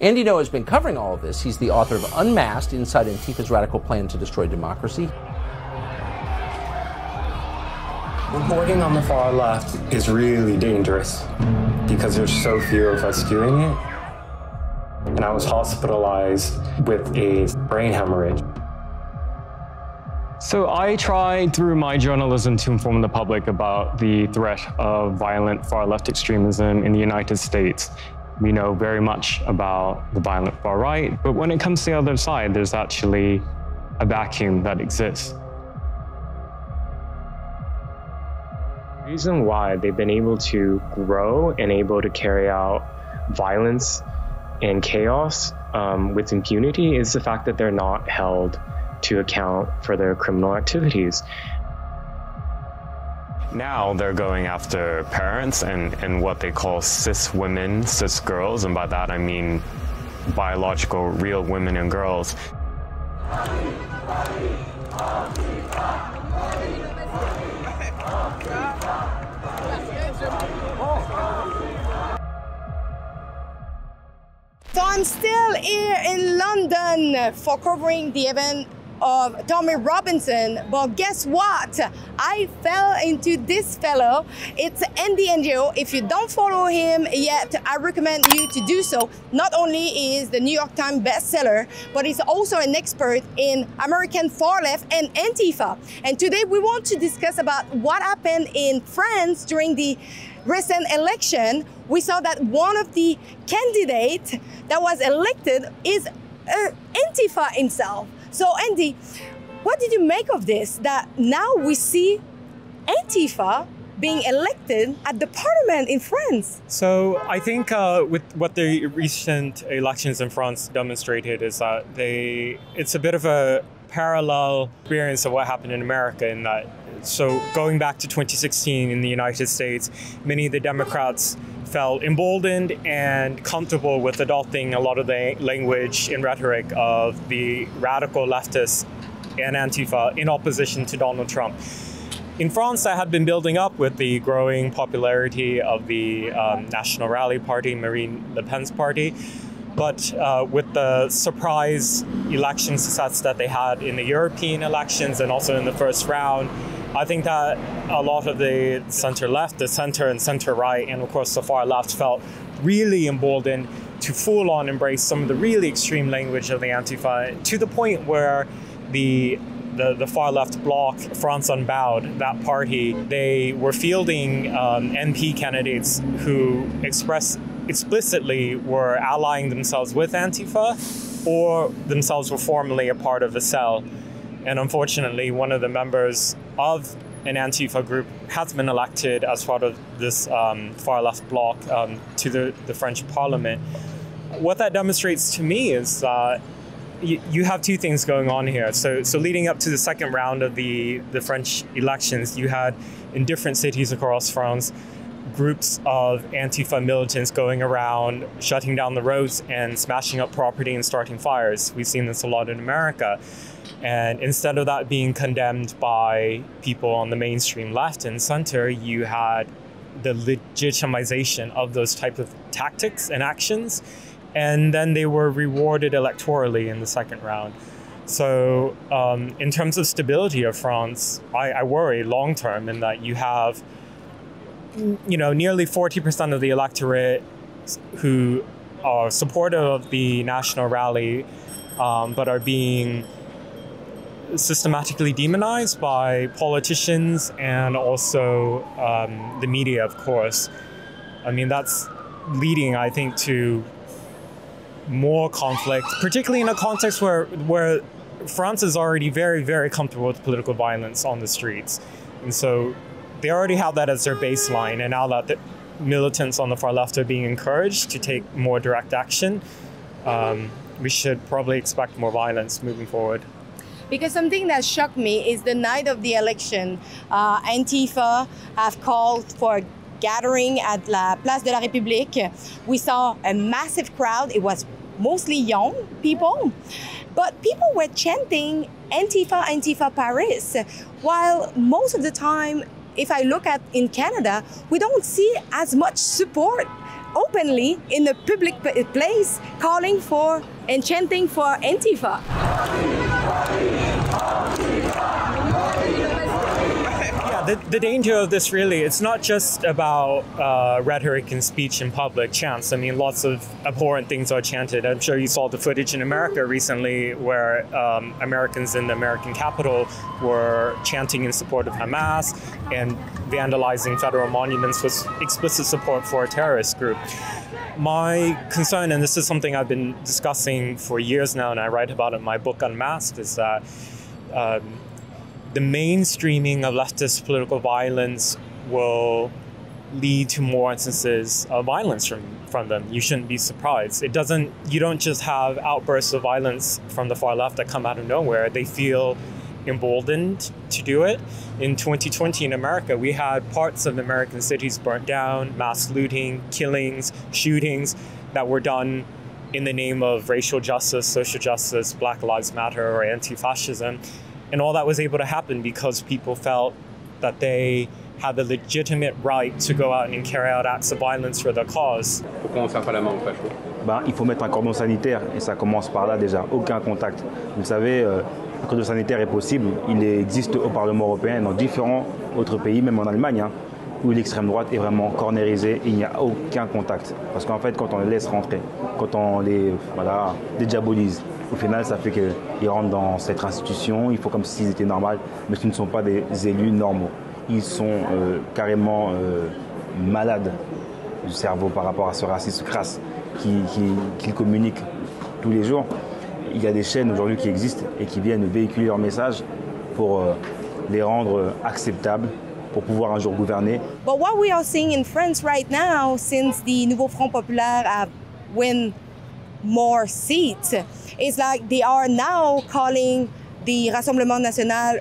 Andy Ngo has been covering all of this. He's the author of Unmasked, Inside Antifa's Radical Plan to Destroy Democracy. Reporting on the far left is really dangerous because there's so few of us doing it. And I was hospitalized with a brain hemorrhage. So I tried through my journalism to inform the public about the threat of violent far-left extremism in the United States. We know very much about the violent far right, but when it comes to the other side, there's actually a vacuum that exists. The reason why they've been able to grow and able to carry out violence and chaos with impunity is the fact that they're not held to account for their criminal activities. Now they're going after parents and what they call cis women, cis girls, and by that I mean biological, real women and girls. So I'm still here in London for covering the event of Tommy Robinson, but guess what? I fell into this fellow. It's Andy Ngo. If you don't follow him yet, I recommend you to do so. Not only is the New York Times bestseller, but he's also an expert in American far left and Antifa. And today we want to discuss about what happened in France during the recent election. We saw that one of the candidates that was elected is Antifa himself. So Andy, what did you make of this, that now we see Antifa being elected at the parliament in France? So I think with what the recent elections in France demonstrated is that it's a bit of a parallel experience of what happened in America in that, so going back to 2016 in the United States, many of the Democrats felt emboldened and comfortable with adopting a lot of the language and rhetoric of the radical leftists and Antifa in opposition to Donald Trump. In France, that had been building up with the growing popularity of the National Rally Party, Marine Le Pen's party. But with the surprise election success that they had in the European elections and also in the first round, I think that a lot of the center-left, the center and center-right, and of course the far-left felt really emboldened to full-on embrace some of the really extreme language of the Antifa, to the point where the far-left bloc, France Unbowed, that party, they were fielding MP candidates who explicitly were allying themselves with Antifa or themselves were formerly a part of a cell. And unfortunately, one of the members of an Antifa group has been elected as part of this far-left bloc to the French parliament. What that demonstrates to me is you have two things going on here. So leading up to the second round of the French elections, you had in different cities across France groups of Antifa militants going around shutting down the roads and smashing up property and starting fires. We've seen this a lot in America. And instead of that being condemned by people on the mainstream left and center, you had the legitimization of those type of tactics and actions. And then they were rewarded electorally in the second round. So in terms of stability of France, I worry long term in that you have, nearly 40% of the electorate who are supportive of the National Rally, but are being systematically demonized by politicians and also the media, of course. I mean, that's leading, I think, to more conflict, particularly in a context where France is already very, very comfortable with political violence on the streets. And so they already have that as their baseline. And now that the militants on the far left are being encouraged to take more direct action, we should probably expect more violence moving forward. Because something that shocked me is the night of the election, Antifa have called for a gathering at La Place de la République. We saw a massive crowd. It was mostly young people, but people were chanting Antifa, Antifa Paris, while most of the time, if I look at in Canada, we don't see as much support openly in the public place calling for and chanting for Antifa. The danger of this really, it's not just about rhetoric and speech in public, chants. I mean, lots of abhorrent things are chanted. I'm sure you saw the footage in America recently where Americans in the American Capitol were chanting in support of Hamas and vandalizing federal monuments with explicit support for a terrorist group. My concern, and this is something I've been discussing for years now, and I write about it in my book Unmasked, is that the mainstreaming of leftist political violence will lead to more instances of violence from them. You shouldn't be surprised. You don't just have outbursts of violence from the far left that come out of nowhere. They feel emboldened to do it. In 2020 in America, we had parts of American cities burnt down, mass looting, killings, shootings that were done in the name of racial justice, social justice, Black Lives Matter, or anti-fascism. And all that was able to happen because people felt that they had the legitimate right to go out and carry out acts of violence for their cause. Pourquoi on ne serre pas la main au facho? Il faut mettre un cordon sanitaire et ça commence par là déjà, aucun contact. Vous savez, le cordon sanitaire est possible, il existe au Parlement européen et dans différents autres pays, même en Allemagne, où l'extrême droite est vraiment cornérisée et il n'y a aucun contact. Parce qu'en fait, quand on les laisse rentrer, quand on les dédiabolise, au final, ça fait qu'ils rentrent dans cette institution, ils font comme s'ils étaient normaux, mais ce ne sont pas des élus normaux. Ils sont carrément malades du cerveau par rapport à ce racisme crasse qu'ils communiquent tous les jours. Il y a des chaînes aujourd'hui qui existent et qui viennent véhiculer leurs messages pour les rendre acceptables, pour pouvoir un jour gouverner. But what we are seeing in France right now, since the Nouveau Front Populaire have won more seats, is like they are now calling the Rassemblement National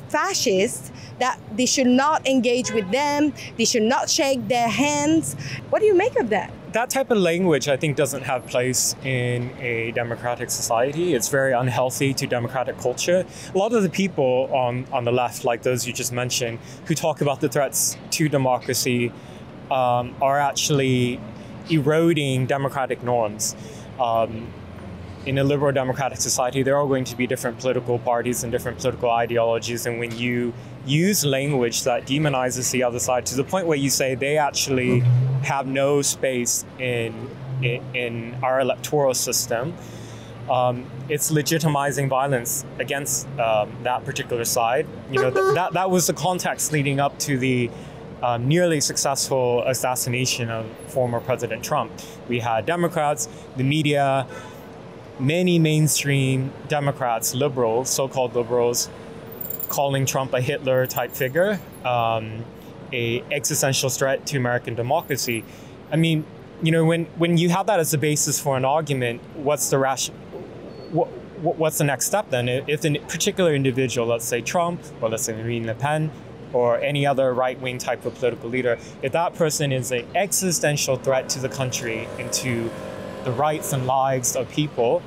fascist, that they should not engage with them, they should not shake their hands. What do you make of that? That type of language, I think, doesn't have place in a democratic society. It's very unhealthy to democratic culture. A lot of the people on the left, like those you just mentioned, who talk about the threats to democracy are actually eroding democratic norms. In a liberal democratic society, there are going to be different political parties and different political ideologies. And when you use language that demonizes the other side to the point where you say they actually have no space in our electoral system, it's legitimizing violence against that particular side. You know, that was the context leading up to the nearly successful assassination of former President Trump. We had Democrats, the media, many mainstream Democrats, liberals, so-called liberals, calling Trump a Hitler-type figure, a existential threat to American democracy. I mean, you know, when you have that as a basis for an argument, what's the what's the next step then? If a particular individual, let's say Trump, or let's say Marine Le Pen, or any other right-wing type of political leader, if that person is an existential threat to the country and to the rights and lives of people,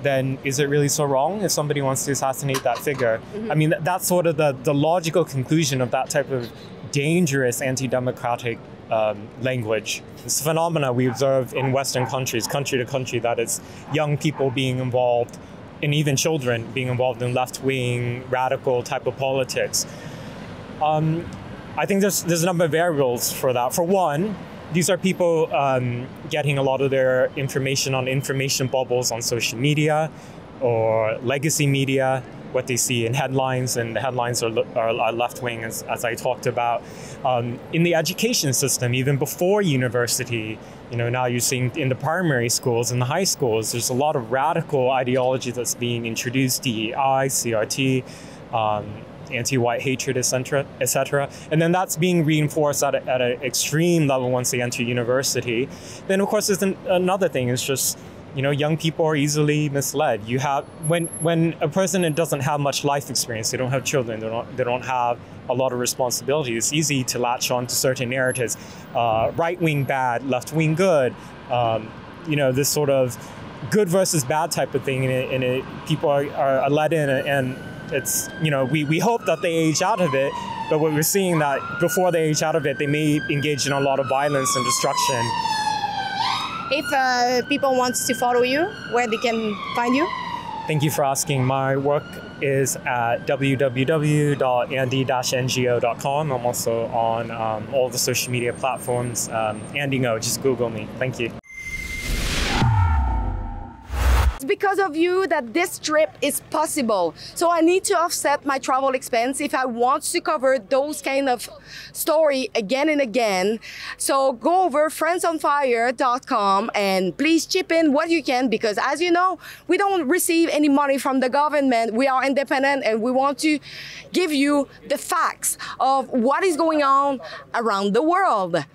then is it really so wrong if somebody wants to assassinate that figure? Mm-hmm. I mean, that's sort of the logical conclusion of that type of dangerous anti-democratic language. This phenomena we observe in Western countries, country to country, that is young people being involved, and even children being involved in left-wing, radical type of politics. I think there's a number of variables for that. For one, these are people getting a lot of their information on information bubbles on social media or legacy media, what they see in headlines, and the headlines are left-wing, as I talked about. In the education system, even before university, you know, now you're seeing in the primary schools and the high schools, there's a lot of radical ideology that's being introduced, DEI, CRT, anti-white hatred, etc. And then that's being reinforced at an extreme level once they enter university. Then, of course, there's another thing. It's just, you know, young people are easily misled. You have when a person doesn't have much life experience, they don't have children, they don't have a lot of responsibility. It's easy to latch on to certain narratives, right-wing bad, left-wing good. You know, this sort of good versus bad type of thing, and people are led in and. It's, you know, we hope that they age out of it, But what we're seeing that before they age out of it, they may engage in a lot of violence and destruction. If people want to follow you, where they can find you? Thank you for asking. My work is at www.andy-ngo.com. I'm also on all the social media platforms. Andy Ngo, just Google me. Thank you. It's because of you that this trip is possible. So I need to offset my travel expense if I want to cover those kind of story again and again. So go over friendsonfire.com and please chip in what you can, because as you know, we don't receive any money from the government. We are independent and we want to give you the facts of what is going on around the world.